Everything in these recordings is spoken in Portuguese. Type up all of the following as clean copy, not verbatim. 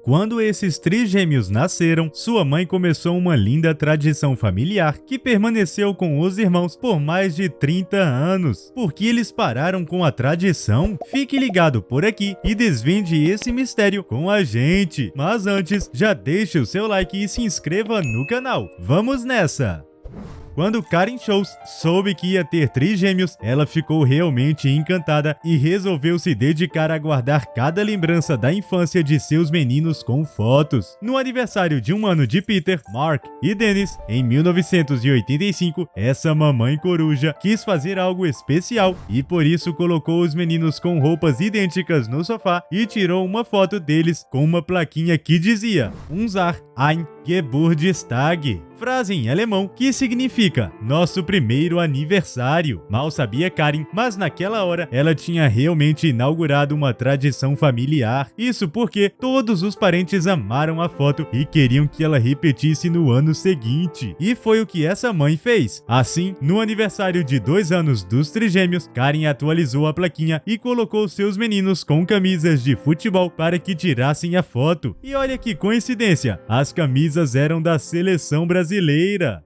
Quando esses trigêmeos nasceram, sua mãe começou uma linda tradição familiar que permaneceu com os irmãos por mais de 30 anos. Por que eles pararam com a tradição? Fique ligado por aqui e desvende esse mistério com a gente. Mas antes, já deixe o seu like e se inscreva no canal. Vamos nessa! Quando Karen Shows soube que ia ter trigêmeos, ela ficou realmente encantada e resolveu se dedicar a guardar cada lembrança da infância de seus meninos com fotos. No aniversário de 1 ano de Peter, Mark e Dennis, em 1985, essa mamãe coruja quis fazer algo especial e por isso colocou os meninos com roupas idênticas no sofá e tirou uma foto deles com uma plaquinha que dizia Unser ein Geburtstag, frase em alemão que significa nosso primeiro aniversário. Mal sabia Karen, mas naquela hora ela tinha realmente inaugurado uma tradição familiar. Isso porque todos os parentes amaram a foto e queriam que ela repetisse no ano seguinte. E foi o que essa mãe fez. Assim, no aniversário de 2 anos dos trigêmeos, Karen atualizou a plaquinha e colocou seus meninos com camisas de futebol para que tirassem a foto. E olha que coincidência, as camisas eram da seleção brasileira.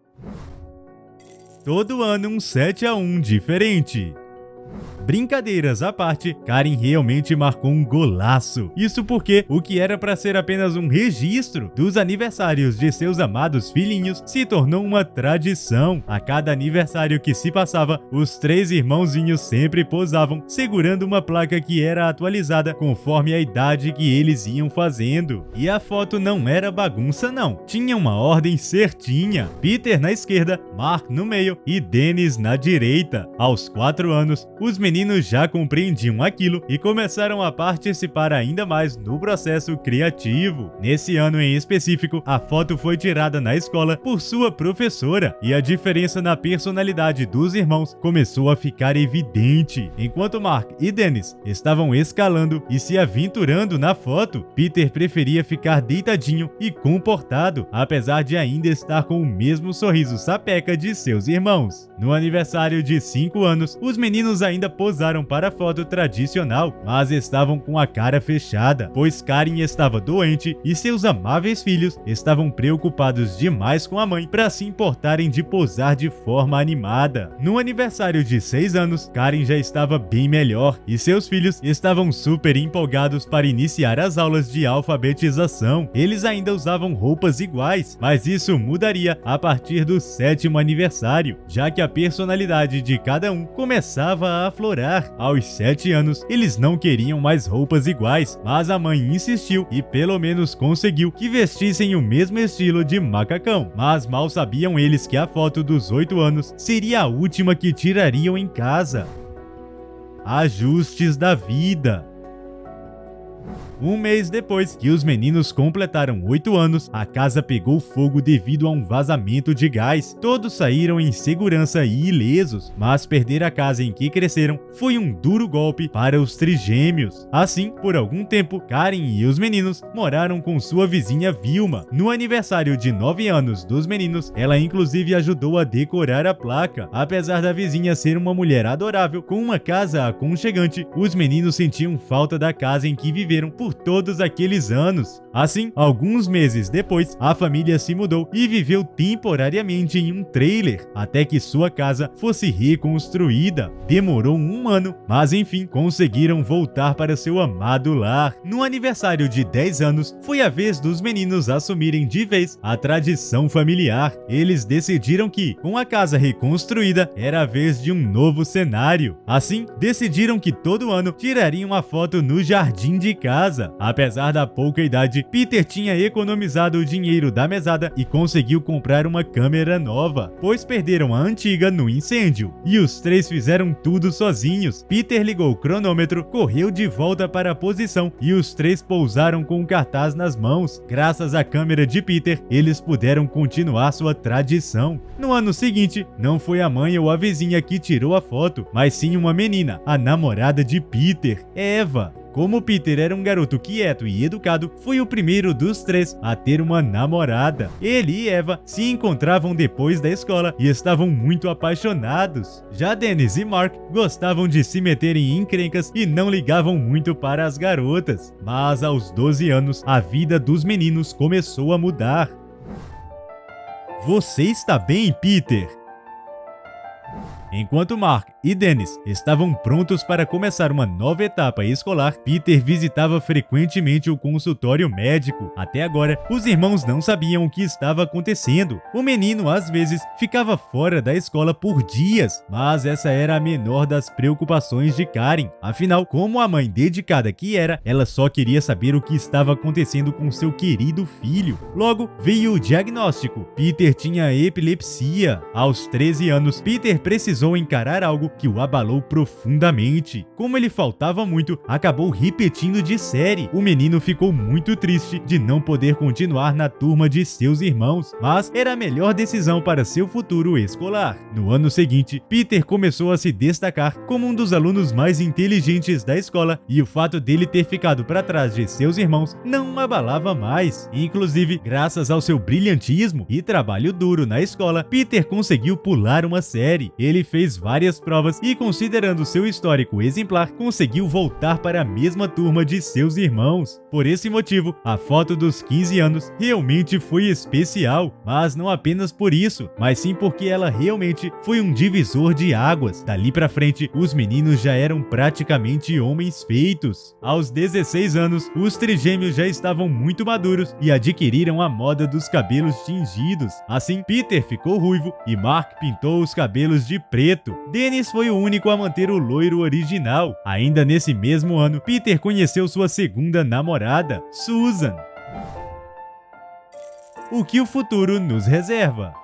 Todo ano um 7-1 diferente. Brincadeiras à parte, Karen realmente marcou um golaço. Isso porque o que era para ser apenas um registro dos aniversários de seus amados filhinhos se tornou uma tradição. A cada aniversário que se passava, os 3 irmãozinhos sempre posavam, segurando uma placa que era atualizada conforme a idade que eles iam fazendo. E a foto não era bagunça não, tinha uma ordem certinha. Peter na esquerda, Mark no meio e Dennis na direita. Aos 4 anos, os meninos já compreendiam aquilo e começaram a participar ainda mais no processo criativo. Nesse ano em específico, a foto foi tirada na escola por sua professora e a diferença na personalidade dos irmãos começou a ficar evidente. Enquanto Mark e Dennis estavam escalando e se aventurando na foto, Peter preferia ficar deitadinho e comportado, apesar de ainda estar com o mesmo sorriso sapeca de seus irmãos. No aniversário de 5 anos, os meninos ainda posaram para a foto tradicional, mas estavam com a cara fechada, pois Karen estava doente e seus amáveis filhos estavam preocupados demais com a mãe para se importarem de posar de forma animada. No aniversário de 6 anos, Karen já estava bem melhor e seus filhos estavam super empolgados para iniciar as aulas de alfabetização. Eles ainda usavam roupas iguais, mas isso mudaria a partir do 7º aniversário, já que a personalidade de cada um começava a aflorar. Aos 7 anos, eles não queriam mais roupas iguais, mas a mãe insistiu e pelo menos conseguiu que vestissem o mesmo estilo de macacão. Mas mal sabiam eles que a foto dos 8 anos seria a última que tirariam em casa. Ajustes da vida. Um mês depois que os meninos completaram 8 anos, a casa pegou fogo devido a um vazamento de gás. Todos saíram em segurança e ilesos, mas perder a casa em que cresceram foi um duro golpe para os trigêmeos. Assim, por algum tempo, Karen e os meninos moraram com sua vizinha Vilma. No aniversário de 9 anos dos meninos, ela inclusive ajudou a decorar a placa. Apesar da vizinha ser uma mulher adorável, com uma casa aconchegante, os meninos sentiam falta da casa em que viveram por todos aqueles anos. Assim, alguns meses depois, a família se mudou e viveu temporariamente em um trailer, até que sua casa fosse reconstruída. Demorou 1 ano, mas enfim, conseguiram voltar para seu amado lar. No aniversário de 10 anos, foi a vez dos meninos assumirem de vez a tradição familiar. Eles decidiram que, com a casa reconstruída, era a vez de um novo cenário. Assim, decidiram que todo ano tirariam a foto no jardim de casa. Apesar da pouca idade, Peter tinha economizado o dinheiro da mesada e conseguiu comprar uma câmera nova, pois perderam a antiga no incêndio. E os 3 fizeram tudo sozinhos. Peter ligou o cronômetro, correu de volta para a posição e os 3 pousaram com o cartaz nas mãos. Graças à câmera de Peter, eles puderam continuar sua tradição. No ano seguinte, não foi a mãe ou a vizinha que tirou a foto, mas sim uma menina, a namorada de Peter, Eva. Como Peter era um garoto quieto e educado, foi o primeiro dos três a ter uma namorada. Ele e Eva se encontravam depois da escola e estavam muito apaixonados. Já Dennis e Mark gostavam de se meterem em encrencas e não ligavam muito para as garotas. Mas aos 12 anos, a vida dos meninos começou a mudar. Você está bem, Peter? Enquanto Mark e Dennis estavam prontos para começar uma nova etapa escolar, Peter visitava frequentemente o consultório médico. Até agora, os irmãos não sabiam o que estava acontecendo. O menino, às vezes, ficava fora da escola por dias, mas essa era a menor das preocupações de Karen. Afinal, como a mãe dedicada que era, ela só queria saber o que estava acontecendo com seu querido filho. Logo, veio o diagnóstico. Peter tinha epilepsia. Aos 13 anos, Peter precisou encarar algo que o abalou profundamente. Como ele faltava muito, acabou repetindo de série. O menino ficou muito triste de não poder continuar na turma de seus irmãos, mas era a melhor decisão para seu futuro escolar. No ano seguinte, Peter começou a se destacar como um dos alunos mais inteligentes da escola, e o fato dele ter ficado para trás de seus irmãos não abalava mais. Inclusive, graças ao seu brilhantismo e trabalho duro na escola, Peter conseguiu pular uma série. Ele fez várias provas e, considerando seu histórico exemplar, conseguiu voltar para a mesma turma de seus irmãos. Por esse motivo, a foto dos 15 anos realmente foi especial, mas não apenas por isso, mas sim porque ela realmente foi um divisor de águas. Dali pra frente, os meninos já eram praticamente homens feitos. Aos 16 anos, os trigêmeos já estavam muito maduros e adquiriram a moda dos cabelos tingidos. Assim, Peter ficou ruivo e Mark pintou os cabelos de preto. Dennis foi o único a manter o loiro original. Ainda nesse mesmo ano, Peter conheceu sua segunda namorada, Susan. O que o futuro nos reserva?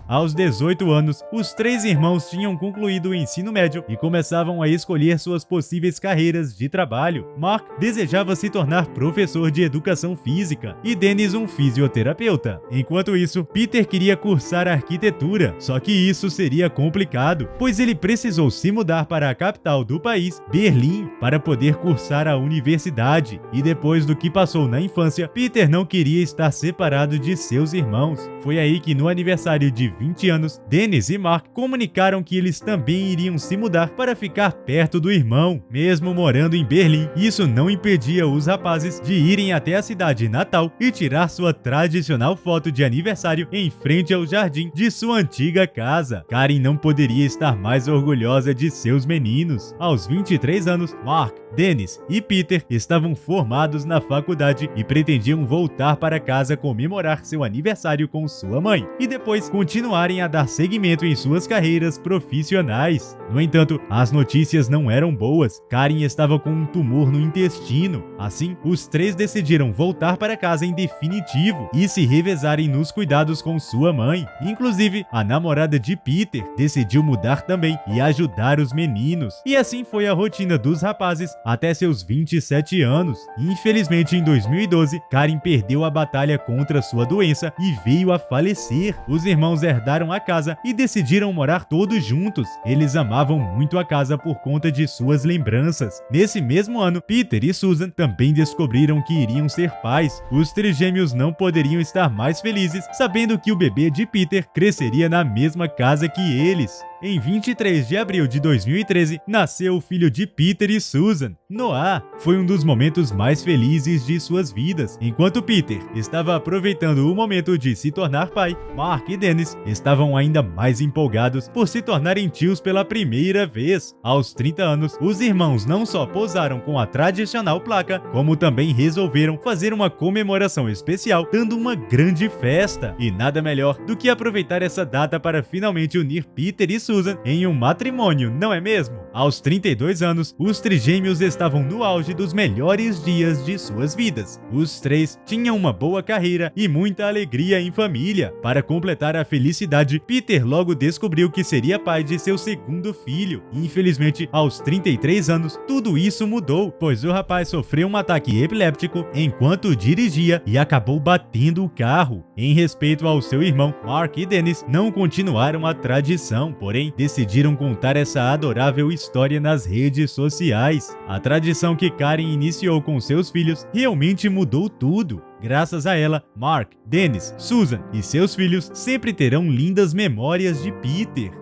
Aos 18 anos, os três irmãos tinham concluído o ensino médio e começavam a escolher suas possíveis carreiras de trabalho. Mark desejava se tornar professor de educação física e Dennis um fisioterapeuta. Enquanto isso, Peter queria cursar arquitetura, só que isso seria complicado, pois ele precisou se mudar para a capital do país, Berlim, para poder cursar a universidade. E depois do que passou na infância, Peter não queria estar separado de seus irmãos. Foi aí que no aniversário de 20 anos, Dennis e Mark comunicaram que eles também iriam se mudar para ficar perto do irmão. Mesmo morando em Berlim, isso não impedia os rapazes de irem até a cidade natal e tirar sua tradicional foto de aniversário em frente ao jardim de sua antiga casa. Karen não poderia estar mais orgulhosa de seus meninos. Aos 23 anos, Mark, Dennis e Peter estavam formados na faculdade e pretendiam voltar para casa comemorar seu aniversário com sua mãe e depois continuarem a dar seguimento em suas carreiras profissionais. No entanto, as notícias não eram boas. Karen estava com um tumor no intestino. Assim, os três decidiram voltar para casa em definitivo e se revezarem nos cuidados com sua mãe. Inclusive, a namorada de Peter decidiu mudar também e ajudar os meninos. E assim foi a rotina dos rapazes até seus 27 anos. Infelizmente, em 2012, Karen perdeu a batalha contra sua doença e veio a falecer. Os irmãos herdaram a casa e decidiram morar todos juntos. Eles amavam muito a casa por conta de suas lembranças. Nesse mesmo ano, Peter e Susan também descobriram que iriam ser pais. Os trigêmeos não poderiam estar mais felizes sabendo que o bebê de Peter cresceria na mesma casa que eles. Em 23 de abril de 2013, nasceu o filho de Peter e Susan, Noah. Foi um dos momentos mais felizes de suas vidas. Enquanto Peter estava aproveitando o momento de se tornar pai, Mark e Dennis estavam ainda mais empolgados por se tornarem tios pela primeira vez. Aos 30 anos, os irmãos não só posaram com a tradicional placa, como também resolveram fazer uma comemoração especial, dando uma grande festa. E nada melhor do que aproveitar essa data para finalmente unir Peter e Susan em um matrimônio, não é mesmo? Aos 32 anos, os trigêmeos estavam no auge dos melhores dias de suas vidas. Os três tinham uma boa carreira e muita alegria em família. Para completar a felicidade, Peter logo descobriu que seria pai de seu segundo filho. Infelizmente, aos 33 anos, tudo isso mudou, pois o rapaz sofreu um ataque epiléptico enquanto dirigia e acabou batendo o carro. Em respeito ao seu irmão, Mark e Dennis não continuaram a tradição, porém porém decidiram contar essa adorável história nas redes sociais. A tradição que Karen iniciou com seus filhos realmente mudou tudo. Graças a ela, Mark, Dennis, Susan e seus filhos sempre terão lindas memórias de Peter.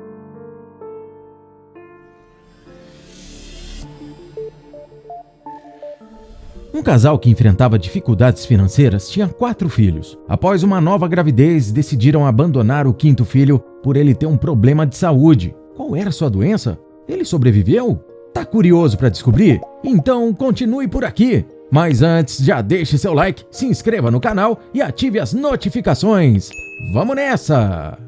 Um casal que enfrentava dificuldades financeiras tinha 4 filhos. Após uma nova gravidez, decidiram abandonar o 5º filho por ele ter um problema de saúde. Qual era sua doença? Ele sobreviveu? Tá curioso para descobrir? Então continue por aqui! Mas antes, já deixe seu like, se inscreva no canal e ative as notificações. Vamos nessa!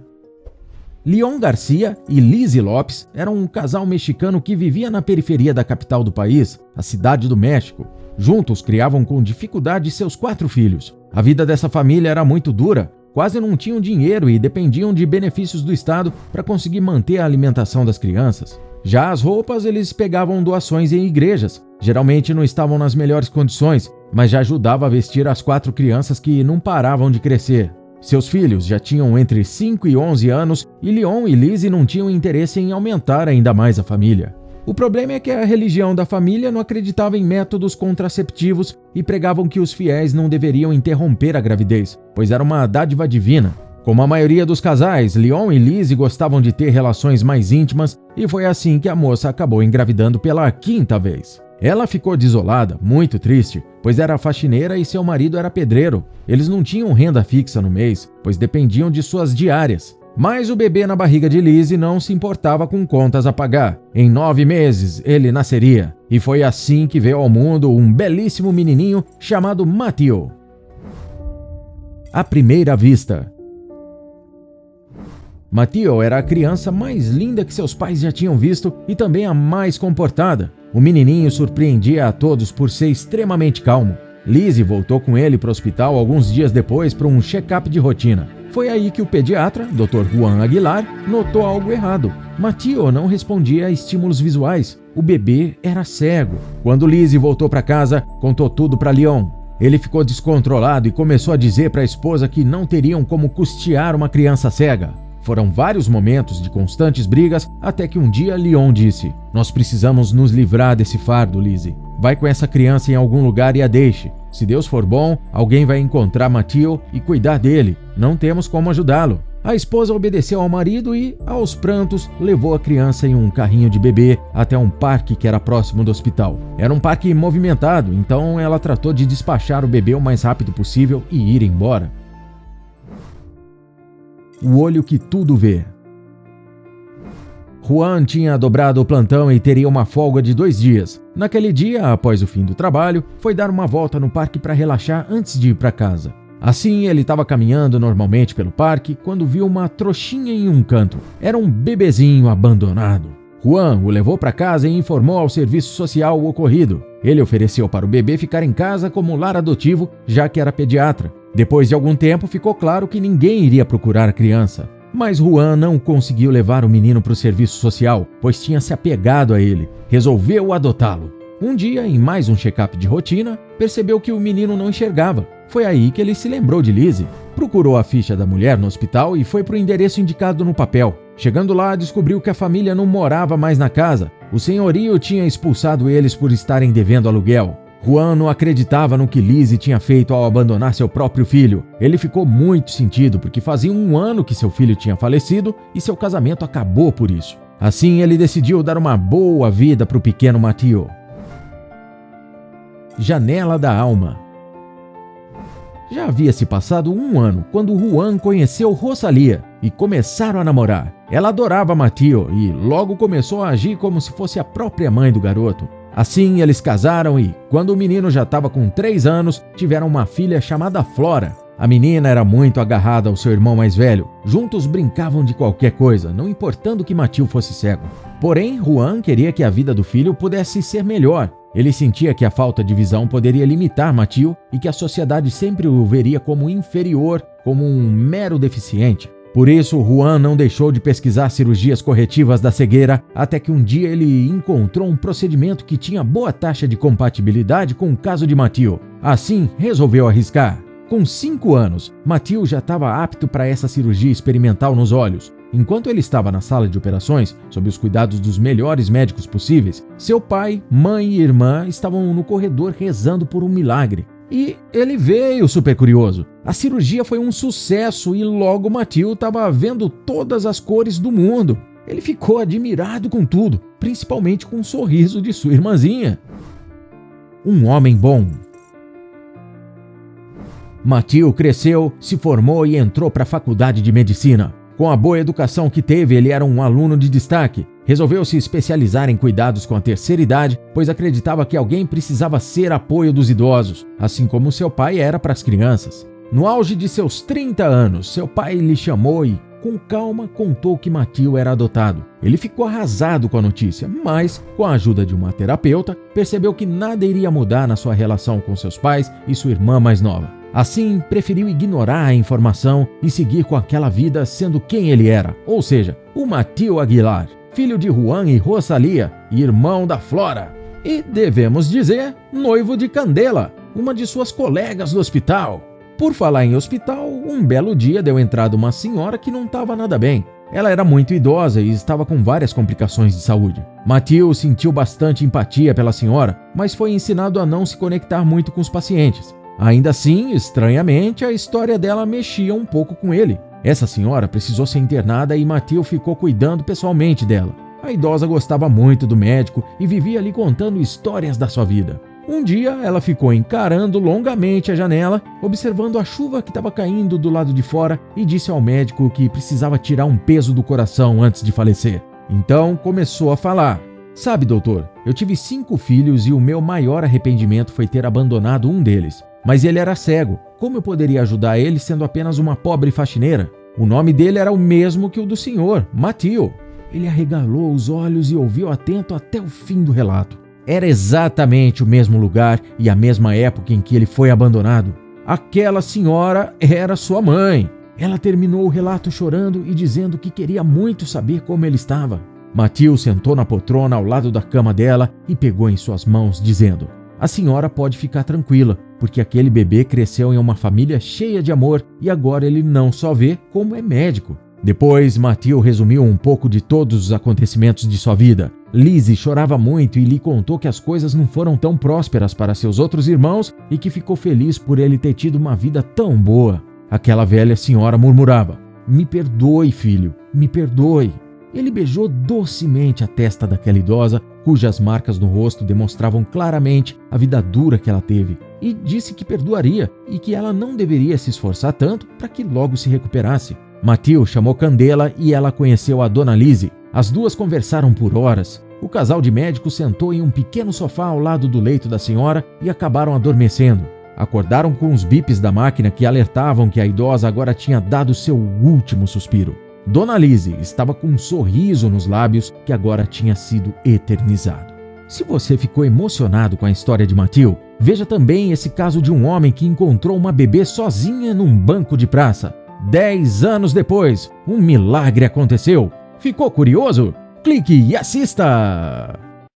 Leon Garcia e Lizzie Lopes eram um casal mexicano que vivia na periferia da capital do país, a Cidade do México. Juntos criavam com dificuldade seus 4 filhos. A vida dessa família era muito dura, quase não tinham dinheiro e dependiam de benefícios do Estado para conseguir manter a alimentação das crianças. Já as roupas eles pegavam doações em igrejas, geralmente não estavam nas melhores condições, mas já ajudava a vestir as 4 crianças que não paravam de crescer. Seus filhos já tinham entre 5 e 11 anos e Leon e Lizzie não tinham interesse em aumentar ainda mais a família. O problema é que a religião da família não acreditava em métodos contraceptivos e pregavam que os fiéis não deveriam interromper a gravidez, pois era uma dádiva divina. Como a maioria dos casais, Leon e Lizzie gostavam de ter relações mais íntimas e foi assim que a moça acabou engravidando pela 5ª vez. Ela ficou desolada, muito triste, pois era faxineira e seu marido era pedreiro. Eles não tinham renda fixa no mês, pois dependiam de suas diárias. Mas o bebê na barriga de Lizzie não se importava com contas a pagar. Em 9 meses, ele nasceria. E foi assim que veio ao mundo um belíssimo menininho chamado Matthew. À primeira vista. Matthew era a criança mais linda que seus pais já tinham visto e também a mais comportada. O menininho surpreendia a todos por ser extremamente calmo. Lizzie voltou com ele para o hospital alguns dias depois para um check-up de rotina. Foi aí que o pediatra, Dr. Juan Aguilar, notou algo errado. Matthew não respondia a estímulos visuais. O bebê era cego. Quando Lizzie voltou para casa, contou tudo para Leon. Ele ficou descontrolado e começou a dizer para a esposa que não teriam como custear uma criança cega. Foram vários momentos de constantes brigas até que um dia Leon disse: "Nós precisamos nos livrar desse fardo, Lizzie. Vai com essa criança em algum lugar e a deixe. Se Deus for bom, alguém vai encontrar Matthew e cuidar dele. Não temos como ajudá-lo." A esposa obedeceu ao marido e, aos prantos, levou a criança em um carrinho de bebê até um parque que era próximo do hospital. Era um parque movimentado, então ela tratou de despachar o bebê o mais rápido possível e ir embora. O olho que tudo vê. Juan tinha dobrado o plantão e teria uma folga de 2 dias. Naquele dia, após o fim do trabalho, foi dar uma volta no parque para relaxar antes de ir para casa. Assim, ele estava caminhando normalmente pelo parque quando viu uma trouxinha em um canto. Era um bebezinho abandonado. Juan o levou para casa e informou ao serviço social o ocorrido. Ele ofereceu para o bebê ficar em casa como lar adotivo, já que era pediatra. Depois de algum tempo, ficou claro que ninguém iria procurar a criança. Mas Juan não conseguiu levar o menino para o serviço social, pois tinha se apegado a ele. Resolveu adotá-lo. Um dia, em mais um check-up de rotina, percebeu que o menino não enxergava. Foi aí que ele se lembrou de Lizzie. Procurou a ficha da mulher no hospital e foi para o endereço indicado no papel. Chegando lá, descobriu que a família não morava mais na casa. O senhorio tinha expulsado eles por estarem devendo aluguel. Juan não acreditava no que Lizzie tinha feito ao abandonar seu próprio filho. Ele ficou muito sentido porque fazia 1 ano que seu filho tinha falecido e seu casamento acabou por isso. Assim, ele decidiu dar uma boa vida para o pequeno Matthew. Janela da alma. Já havia se passado 1 ano quando Juan conheceu Rosalia e começaram a namorar. Ela adorava Matthew e logo começou a agir como se fosse a própria mãe do garoto. Assim, eles casaram e, quando o menino já estava com 3 anos, tiveram uma filha chamada Flora. A menina era muito agarrada ao seu irmão mais velho. Juntos brincavam de qualquer coisa, não importando que Matthew fosse cego. Porém, Juan queria que a vida do filho pudesse ser melhor. Ele sentia que a falta de visão poderia limitar Matthew e que a sociedade sempre o veria como inferior, como um mero deficiente. Por isso, Juan não deixou de pesquisar cirurgias corretivas da cegueira até que um dia ele encontrou um procedimento que tinha boa taxa de compatibilidade com o caso de Matthew. Assim, resolveu arriscar. Com 5 anos, Matthew já estava apto para essa cirurgia experimental nos olhos. Enquanto ele estava na sala de operações, sob os cuidados dos melhores médicos possíveis, seu pai, mãe e irmã estavam no corredor rezando por um milagre. E ele veio super curioso. A cirurgia foi um sucesso e logo Matthew estava vendo todas as cores do mundo. Ele ficou admirado com tudo, principalmente com o sorriso de sua irmãzinha. Um homem bom. Matthew cresceu, se formou e entrou para a faculdade de medicina. Com a boa educação que teve, ele era um aluno de destaque. Resolveu se especializar em cuidados com a terceira idade, pois acreditava que alguém precisava ser apoio dos idosos, assim como seu pai era para as crianças. No auge de seus 30 anos, seu pai lhe chamou e, com calma, contou que Matthew era adotado. Ele ficou arrasado com a notícia, mas, com a ajuda de uma terapeuta, percebeu que nada iria mudar na sua relação com seus pais e sua irmã mais nova. Assim, preferiu ignorar a informação e seguir com aquela vida sendo quem ele era, ou seja, o Matthew Aguilar, filho de Juan e Rosalia e irmão da Flora. E, devemos dizer, noivo de Candela, uma de suas colegas do hospital. Por falar em hospital, um belo dia deu entrada uma senhora que não estava nada bem. Ela era muito idosa e estava com várias complicações de saúde. Matthew sentiu bastante empatia pela senhora, mas foi ensinado a não se conectar muito com os pacientes. Ainda assim, estranhamente, a história dela mexia um pouco com ele. Essa senhora precisou ser internada e Matthew ficou cuidando pessoalmente dela. A idosa gostava muito do médico e vivia lhe contando histórias da sua vida. Um dia, ela ficou encarando longamente a janela, observando a chuva que estava caindo do lado de fora e disse ao médico que precisava tirar um peso do coração antes de falecer. Então, começou a falar. Sabe, doutor, eu tive 5 filhos e o meu maior arrependimento foi ter abandonado um deles. Mas ele era cego. Como eu poderia ajudar ele sendo apenas uma pobre faxineira? O nome dele era o mesmo que o do senhor, Matthew. Ele arregalou os olhos e ouviu atento até o fim do relato. Era exatamente o mesmo lugar e a mesma época em que ele foi abandonado. Aquela senhora era sua mãe. Ela terminou o relato chorando e dizendo que queria muito saber como ele estava. Matthew sentou na poltrona ao lado da cama dela e pegou em suas mãos, dizendo: a senhora pode ficar tranquila, porque aquele bebê cresceu em uma família cheia de amor e agora ele não só vê, como é médico. Depois, Matthew resumiu um pouco de todos os acontecimentos de sua vida. Lizzie chorava muito e lhe contou que as coisas não foram tão prósperas para seus outros irmãos e que ficou feliz por ele ter tido uma vida tão boa. Aquela velha senhora murmurava: me perdoe, filho, me perdoe. Ele beijou docemente a testa daquela idosa, cujas marcas no rosto demonstravam claramente a vida dura que ela teve, e disse que perdoaria e que ela não deveria se esforçar tanto para que logo se recuperasse. Matthew chamou Candela e ela conheceu a Dona Lizzie. As duas conversaram por horas. O casal de médicos sentou em um pequeno sofá ao lado do leito da senhora e acabaram adormecendo. Acordaram com os bips da máquina que alertavam que a idosa agora tinha dado seu último suspiro. Dona Lizzie estava com um sorriso nos lábios que agora tinha sido eternizado. Se você ficou emocionado com a história de Matthew, veja também esse caso de um homem que encontrou uma bebê sozinha num banco de praça. 10 anos depois, um milagre aconteceu. Ficou curioso? Clique e assista!